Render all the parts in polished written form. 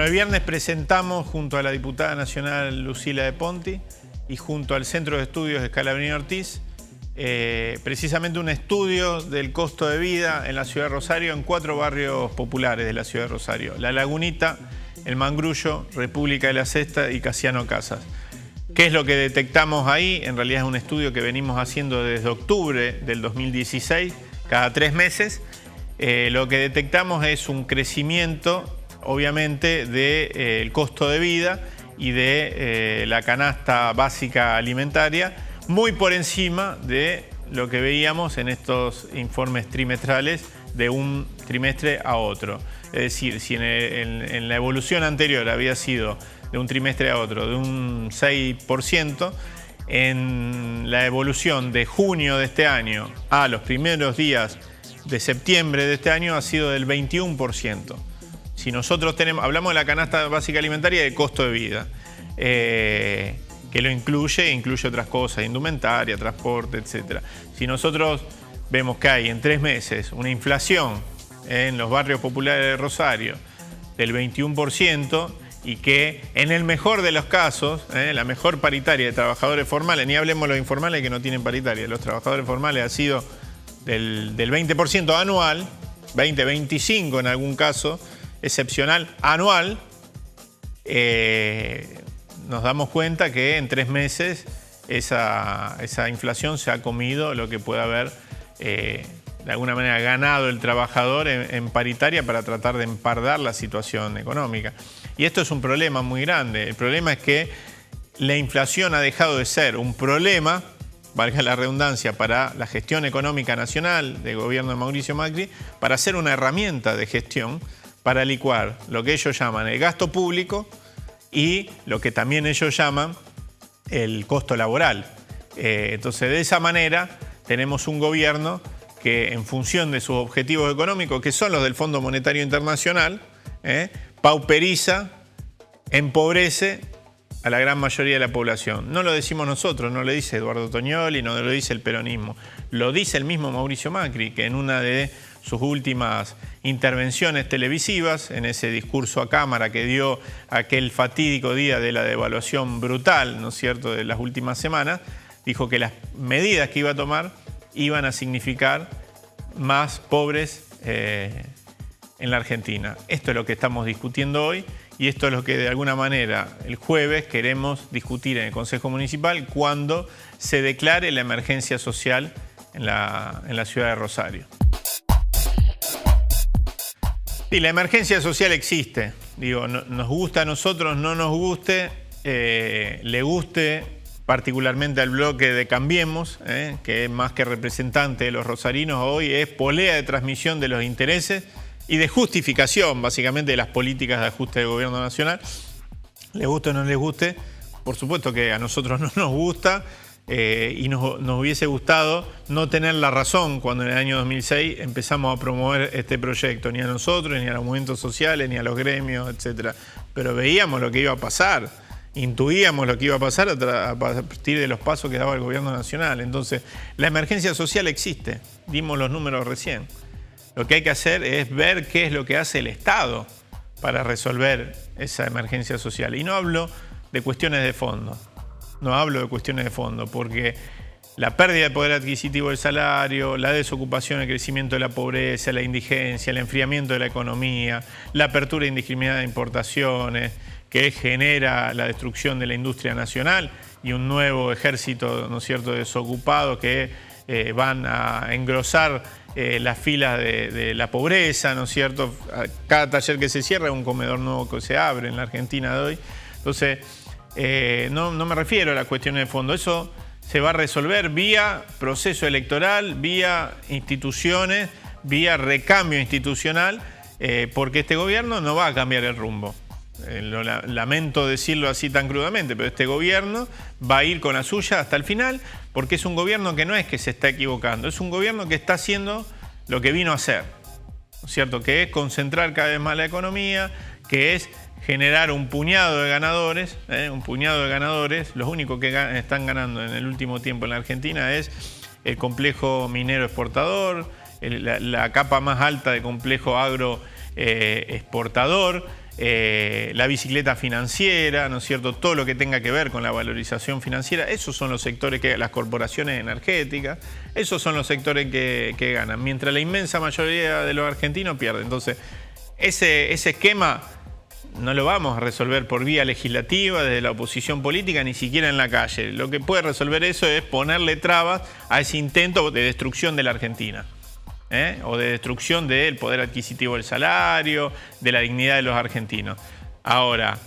Bueno, el viernes presentamos junto a la diputada nacional Lucila de Ponti y junto al Centro de Estudios Scalabrini Ortiz precisamente un estudio del costo de vida en la ciudad de Rosario en 4 barrios populares de la ciudad de Rosario: La Lagunita, El Mangrullo, República de la Sexta y Casiano Casas. ¿Qué es lo que detectamos ahí? En realidad es un estudio que venimos haciendo desde octubre del 2016, cada 3 meses. Lo que detectamos es un crecimiento, obviamente, del costo de vida y de la canasta básica alimentaria, muy por encima de lo que veíamos en estos informes trimestrales de un trimestre a otro. Es decir, si en la evolución anterior había sido de un trimestre a otro de un 6%, en la evolución de junio de este año a los primeros días de septiembre de este año ha sido del 21%. Si nosotros hablamos de la canasta básica alimentaria y de costo de vida, que lo incluye otras cosas, indumentaria, transporte, etc. Si nosotros vemos que hay en 3 meses una inflación en los barrios populares de Rosario del 21%, y que en el mejor de los casos, la mejor paritaria de trabajadores formales, ni hablemos de los informales que no tienen paritaria, los trabajadores formales ha sido del 20% anual, 20-25 en algún caso, excepcional anual, nos damos cuenta que en 3 meses esa inflación se ha comido lo que puede haber de alguna manera ganado el trabajador en paritaria para tratar de empardar la situación económica. Y esto es un problema muy grande. El problema es que la inflación ha dejado de ser un problema, valga la redundancia, para la gestión económica nacional del gobierno de Mauricio Macri, para ser una herramienta de gestión para licuar lo que ellos llaman el gasto público y lo que también ellos llaman el costo laboral. Entonces, de esa manera tenemos un gobierno que, en función de sus objetivos económicos, que son los del Fondo Monetario Internacional, pauperiza, empobrece a la gran mayoría de la población. No lo decimos nosotros, no lo dice Eduardo Toñoli, no lo dice el peronismo. Lo dice el mismo Mauricio Macri, que en una de sus últimas intervenciones televisivas, en ese discurso a cámara que dio aquel fatídico día de la devaluación brutal, ¿no es cierto?, de las últimas semanas, dijo que las medidas que iba a tomar iban a significar más pobres en la Argentina. Esto es lo que estamos discutiendo hoy y esto es lo que de alguna manera el jueves queremos discutir en el Consejo Municipal cuando se declare la emergencia social en la ciudad de Rosario. Sí, la emergencia social existe. Digo, nos gusta a nosotros, no nos guste, le guste particularmente al bloque de Cambiemos, que es más que representante de los rosarinos hoy, es polea de transmisión de los intereses y de justificación, básicamente, de las políticas de ajuste del gobierno nacional. Les guste o no les guste, por supuesto que a nosotros no nos gusta y nos hubiese gustado no tener la razón cuando en el año 2006 empezamos a promover este proyecto, ni a nosotros, ni a los movimientos sociales, ni a los gremios, etc. Pero veíamos lo que iba a pasar. Intuíamos lo que iba a pasar a partir de los pasos que daba el gobierno nacional. Entonces, la emergencia social existe. Dimos los números recién. Lo que hay que hacer es ver qué es lo que hace el Estado para resolver esa emergencia social. Y no hablo de cuestiones de fondo. No hablo de cuestiones de fondo porque la pérdida de poder adquisitivo del salario, la desocupación, el crecimiento de la pobreza, la indigencia, el enfriamiento de la economía, la apertura indiscriminada de importaciones, que genera la destrucción de la industria nacional y un nuevo ejército, ¿no es cierto?, desocupado que van a engrosar las filas de la pobreza, ¿no es cierto? Cada taller que se cierra es un comedor nuevo que se abre en la Argentina de hoy. Entonces, no me refiero a las cuestiones de fondo. Eso se va a resolver vía proceso electoral, vía instituciones, vía recambio institucional, porque este gobierno no va a cambiar el rumbo. Lamento decirlo así tan crudamente, pero este gobierno va a ir con la suya hasta el final porque es un gobierno que no es que se está equivocando, es un gobierno que está haciendo lo que vino a hacer, ¿no es cierto?, que es concentrar cada vez más la economía, que es generar un puñado de ganadores, los únicos que están ganando en el último tiempo en la Argentina es el complejo minero exportador, la capa más alta de complejo agro exportador, la bicicleta financiera, ¿no es cierto? Todo lo que tenga que ver con la valorización financiera, esos son los sectores que, las corporaciones energéticas, esos son los sectores que ganan, mientras la inmensa mayoría de los argentinos pierden. Entonces, ese esquema no lo vamos a resolver por vía legislativa, desde la oposición política, ni siquiera en la calle. Lo que puede resolver eso es ponerle trabas a ese intento de destrucción de la Argentina. O de destrucción del poder adquisitivo del salario, de la dignidad de los argentinos. Ahora,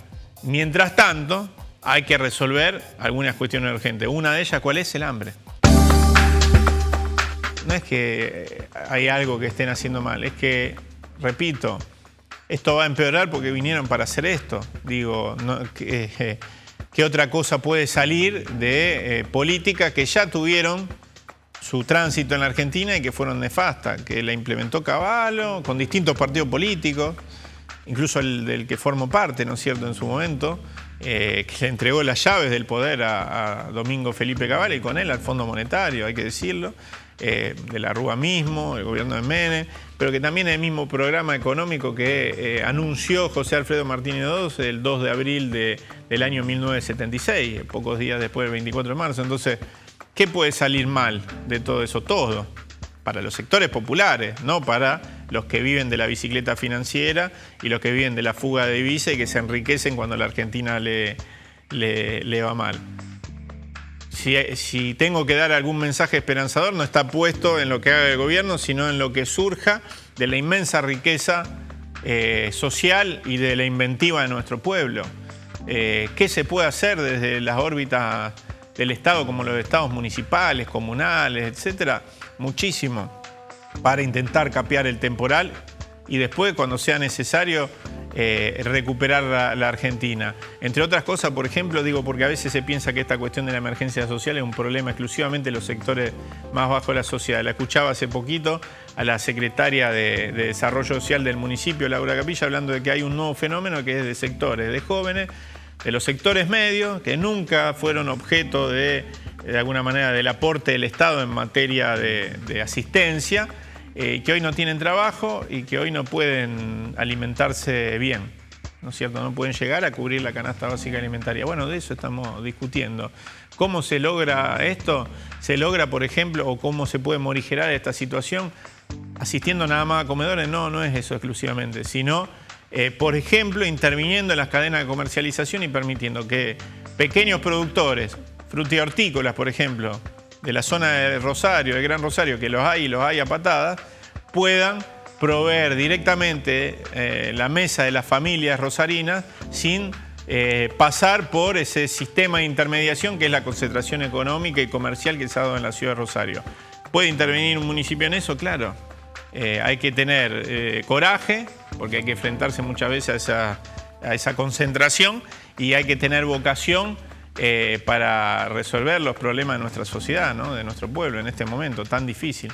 mientras tanto, hay que resolver algunas cuestiones urgentes. Una de ellas, ¿cuál es? El hambre. No es que hay algo que estén haciendo mal, es que, repito, esto va a empeorar porque vinieron para hacer esto. Digo, ¿qué otra cosa puede salir de políticas que ya tuvieron su tránsito en la Argentina y que fueron nefastas, que la implementó Cavallo con distintos partidos políticos, incluso el del que formó parte, ¿no es cierto?, en su momento, que le entregó las llaves del poder a Domingo Felipe Cavallo y con él al Fondo Monetario, hay que decirlo, de la Rúa mismo, el gobierno de Menem, pero que también el mismo programa económico que anunció José Alfredo Martínez Oz el 2 de abril del año 1976, pocos días después del 24 de marzo. Entonces, ¿qué puede salir mal de todo eso? Todo. Para los sectores populares, no para los que viven de la bicicleta financiera y los que viven de la fuga de divisas y que se enriquecen cuando la Argentina le va mal. Si tengo que dar algún mensaje esperanzador, no está puesto en lo que haga el gobierno, sino en lo que surja de la inmensa riqueza social y de la inventiva de nuestro pueblo. ¿Qué se puede hacer desde las órbitas del Estado, como los estados municipales, comunales, etcétera? Muchísimo para intentar capear el temporal y después, cuando sea necesario, recuperar la Argentina. Entre otras cosas, por ejemplo, digo, porque a veces se piensa que esta cuestión de la emergencia social es un problema exclusivamente de los sectores más bajos de la sociedad. La escuchaba hace poquito a la secretaria de Desarrollo Social del municipio, Laura Capilla, hablando de que hay un nuevo fenómeno que es de sectores, de jóvenes, de los sectores medios, que nunca fueron objeto de alguna manera del aporte del Estado en materia de asistencia, que hoy no tienen trabajo y que hoy no pueden alimentarse bien, ¿no es cierto? No pueden llegar a cubrir la canasta básica alimentaria. Bueno, de eso estamos discutiendo. ¿Cómo se logra esto? Se logra, por ejemplo, o cómo se puede morigerar esta situación asistiendo nada más a comedores. No es eso exclusivamente, sino, por ejemplo, interviniendo en las cadenas de comercialización y permitiendo que pequeños productores, frutihortícolas, por ejemplo, de la zona de Rosario, del Gran Rosario, que los hay a patadas, puedan proveer directamente la mesa de las familias rosarinas sin pasar por ese sistema de intermediación que es la concentración económica y comercial que se ha dado en la ciudad de Rosario. ¿Puede intervenir un municipio en eso? Claro. Hay que tener coraje, porque hay que enfrentarse muchas veces a esa concentración, y hay que tener vocación para resolver los problemas de nuestra sociedad, ¿no? De nuestro pueblo en este momento tan difícil.